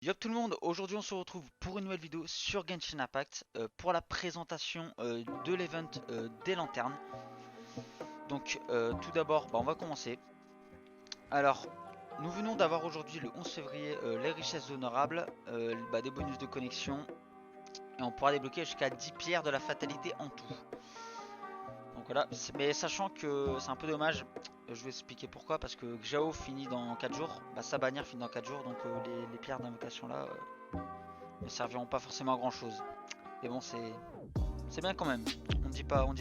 Yo tout le monde, aujourd'hui on se retrouve pour une nouvelle vidéo sur Genshin Impact pour la présentation de l'event des lanternes. Donc tout d'abord on va commencer. Alors nous venons d'avoir aujourd'hui le 11 février les richesses honorables, des bonus de connexion et on pourra débloquer jusqu'à 10 pierres de la fatalité en tout. Donc voilà, mais sachant que c'est un peu dommage, je vais expliquer pourquoi, parce que Xiao finit dans 4 jours, sa bannière finit dans 4 jours, donc les pierres d'invocation là ne serviront pas forcément à grand chose. Mais bon, c'est bien quand même. On dit pas non.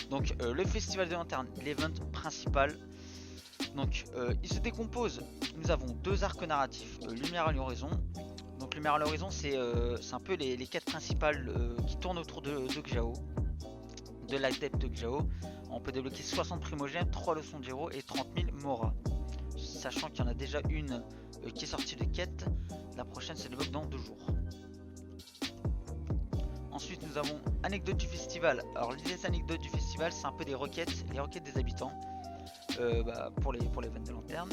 Donc le festival de lanterne, l'event principal. Donc il se décompose. Nous avons deux arcs narratifs, Lumière à l'horizon. Donc Lumière à l'horizon, c'est un peu les quêtes principales qui tournent autour de Xiao, de l'adepte de Xiao. On peut débloquer 60 primogènes, 3 leçons de héros et 30 000 Mora. Sachant qu'il y en a déjà une qui est sortie de quête. La prochaine se débloque dans 2 jours. Ensuite, nous avons anecdote du festival. Alors, les anecdotes du festival, c'est un peu des requêtes, les requêtes des habitants pour les vannes de lanterne.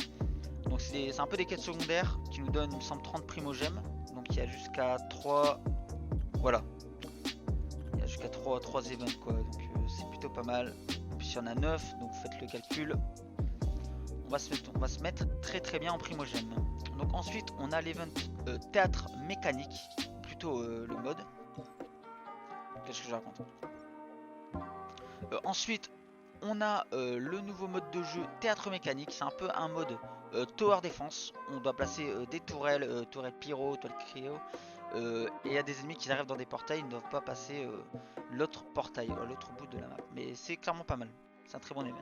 Donc, c'est un peu des quêtes secondaires qui nous donnent, il me semble, 30 primogèmes. Donc, il y a jusqu'à 3. Voilà. Il y a jusqu'à 3 events, quoi. Donc, c'est plutôt pas mal. En plus, il y en a 9, donc faites le calcul. On va se mettre très très bien en primogèmes. Donc, ensuite, on a l'event théâtre mécanique, plutôt le mode. Qu'est-ce que je raconte? Ensuite, on a le nouveau mode de jeu théâtre mécanique. C'est un peu un mode tower défense. On doit placer des tourelles, tourelles pyro, tourelles cryo. Et il y a des ennemis qui arrivent dans des portails. Ils ne doivent pas passer l'autre portail, l'autre bout de la map. Mais c'est clairement pas mal. C'est un très bon event.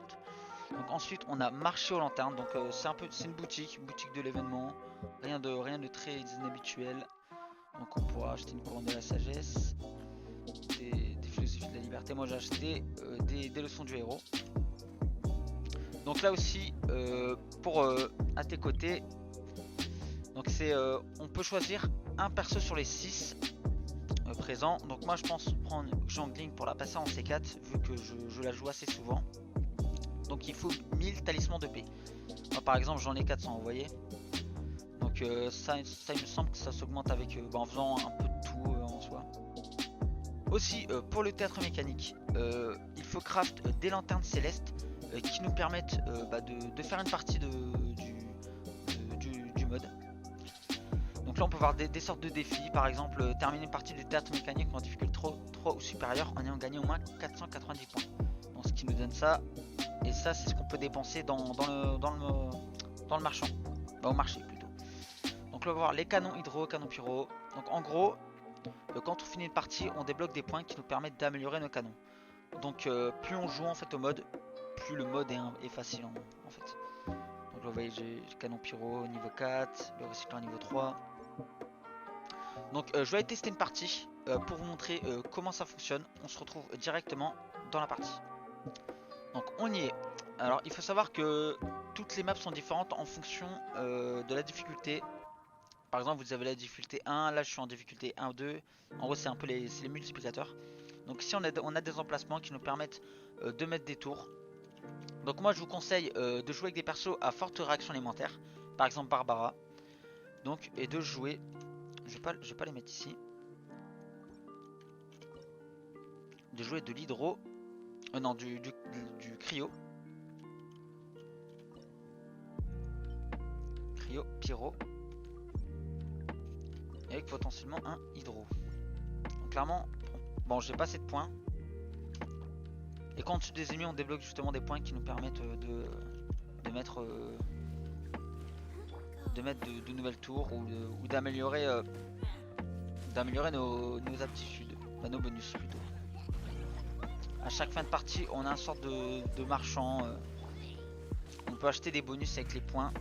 Donc ensuite, on a marché aux lanternes. Donc c'est une boutique de l'événement. Rien de très inhabituel. Donc on pourra acheter une couronne de la sagesse, des philosophies de la liberté. Moi j'ai acheté des leçons du héros. Donc là aussi, pour à tes côtés, donc on peut choisir un perso sur les 6 présents. Donc moi je pense prendre Jangling pour la passer en C4 vu que je la joue assez souvent. Donc il faut 1000 talismans de paix. Moi par exemple j'en ai 400, vous voyez. Donc ça il me semble que ça s'augmente avec en faisant un peu de tout en soi. Aussi pour le théâtre mécanique, il faut craft des lanternes célestes qui nous permettent de faire une partie du mode. Donc là on peut voir des sortes de défis, par exemple terminer une partie du théâtre mécanique en difficulté 3 ou supérieure en ayant gagné au moins 490 points. Donc ce qui nous donne ça, et ça c'est ce qu'on peut dépenser dans le marchand, au marché plutôt. Donc là on va voir les canons hydro, canons pyro. Donc en gros, quand on finit une partie, on débloque des points qui nous permettent d'améliorer nos canons. Donc plus on joue en fait au mode, plus le mode est facile en fait. Donc là vous voyez j'ai canon pyro niveau 4, le recyclant niveau 3. Donc je vais aller tester une partie pour vous montrer comment ça fonctionne. On se retrouve directement dans la partie. Donc on y est. Alors il faut savoir que toutes les maps sont différentes en fonction de la difficulté. Par exemple vous avez la difficulté 1, là je suis en difficulté 1 ou 2. En gros c'est un peu les multiplicateurs. Donc ici on a des emplacements qui nous permettent de mettre des tours. Donc moi je vous conseille de jouer avec des persos à forte réaction alimentaire. Par exemple Barbara. Donc et de jouer. Je vais pas les mettre ici. De jouer de l'hydro. Non du cryo. Cryo, pyro. Et avec potentiellement un hydro. Donc clairement, bon j'ai pas assez de points. Et quand on tue des ennemis on débloque justement des points qui nous permettent de mettre de nouvelles tours ou d'améliorer nos aptitudes, nos bonus plutôt. À chaque fin de partie, on a un sorte de marchand. On peut acheter des bonus avec les points.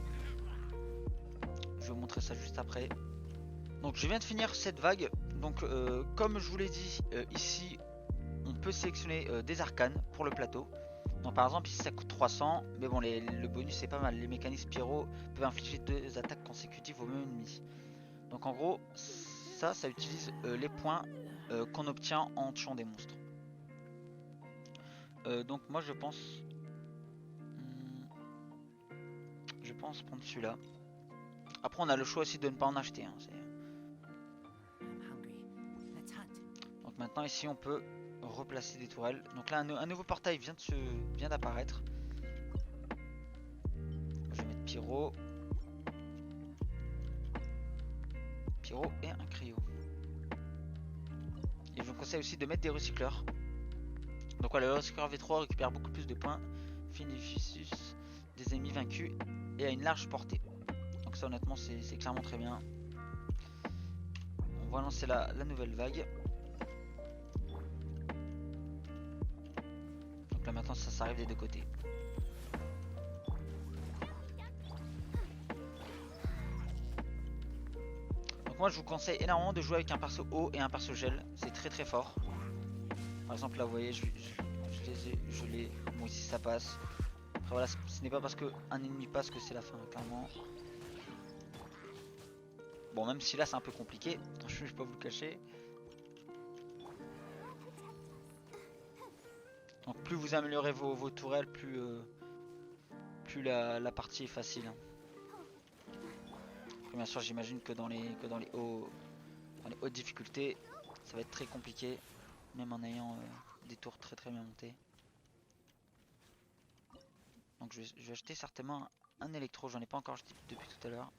Je vais vous montrer ça juste après. Donc je viens de finir cette vague. Donc comme je vous l'ai dit, ici on peut sélectionner des arcanes pour le plateau. Donc par exemple ici ça coûte 300. Mais bon le bonus c'est pas mal. Les mécanismes pyro peuvent infliger 2 attaques consécutives au même ennemi. Donc en gros ça utilise les points qu'on obtient en tuant des monstres. Donc moi je pense prendre celui-là. Après on a le choix aussi de ne pas en acheter. Hein, donc maintenant ici on peut replacer des tourelles. Donc là un nouveau portail vient d'apparaître. Je vais mettre Pyro. Pyro et un cryo. Et je vous conseille aussi de mettre des recycleurs. Donc voilà, le recycleur V3 récupère beaucoup plus de points. Finificus des ennemis vaincus et a une large portée. Donc ça honnêtement c'est clairement très bien. On va lancer la nouvelle vague. Donc là maintenant ça arrive des deux côtés. Donc moi je vous conseille énormément de jouer avec un perso eau et un perso gel. C'est très très fort. Par exemple là vous voyez je l'ai. Bon ici ça passe. Après voilà, ce n'est pas parce qu'un ennemi passe que c'est la fin clairement. Bon même si là c'est un peu compliqué, je vais pas vous le cacher. Donc plus vous améliorez vos tourelles, plus la partie est facile. Après, bien sûr j'imagine que dans les hautes difficultés, ça va être très compliqué. Même en ayant des tours très très bien montés. Donc je vais acheter certainement un électro, j'en ai pas encore acheté depuis tout à l'heure.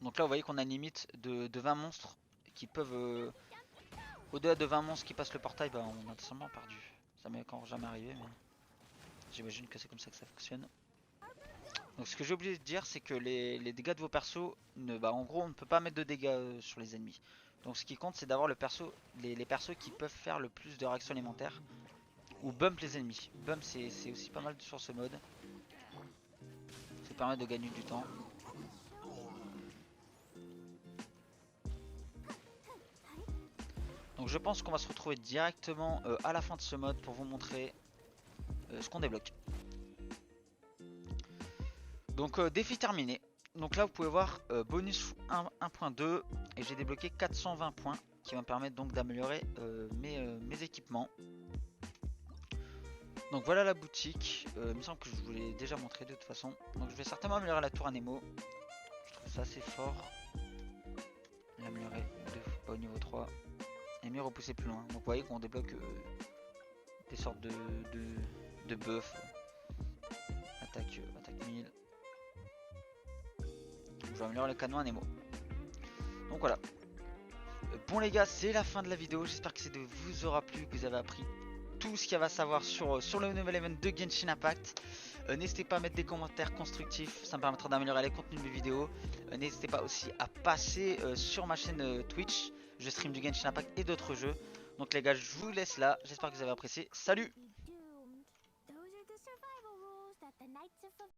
Donc là vous voyez qu'on a une limite de 20 monstres qui peuvent... au-delà de 20 monstres qui passent le portail, bah on a tout simplement perdu. Ça m'est encore jamais arrivé mais j'imagine que c'est comme ça que ça fonctionne. Donc ce que j'ai oublié de dire c'est que les dégâts de vos persos, en gros on ne peut pas mettre de dégâts sur les ennemis. Donc ce qui compte c'est d'avoir le perso, les persos qui peuvent faire le plus de réactions élémentaires. Ou bump les ennemis. Bump c'est aussi pas mal sur ce mode. Ça permet de gagner du temps. Donc je pense qu'on va se retrouver directement à la fin de ce mode pour vous montrer ce qu'on débloque. Donc défi terminé. Donc là vous pouvez voir bonus 1.2 et j'ai débloqué 420 points qui va me permettre donc d'améliorer mes équipements. Donc voilà la boutique, il me semble que je vous l'ai déjà montré de toute façon. Donc je vais certainement améliorer la tour à Nemo. Je trouve ça assez fort. L'améliorer pas au niveau 3. Et mieux repousser plus loin. Donc vous voyez qu'on débloque des sortes de buffs. Attaque 1000. Je vais améliorer le canon à Nemo. Donc voilà. Bon les gars, c'est la fin de la vidéo. J'espère que ça vous aura plu, que vous avez appris tout ce qu'il y avait à savoir sur le nouvel event de Genshin Impact. N'hésitez pas à mettre des commentaires constructifs, ça me permettra d'améliorer les contenus de mes vidéos. N'hésitez pas aussi à passer sur ma chaîne Twitch. Je stream du Genshin Impact et d'autres jeux. Donc les gars, je vous laisse là. J'espère que vous avez apprécié. Salut!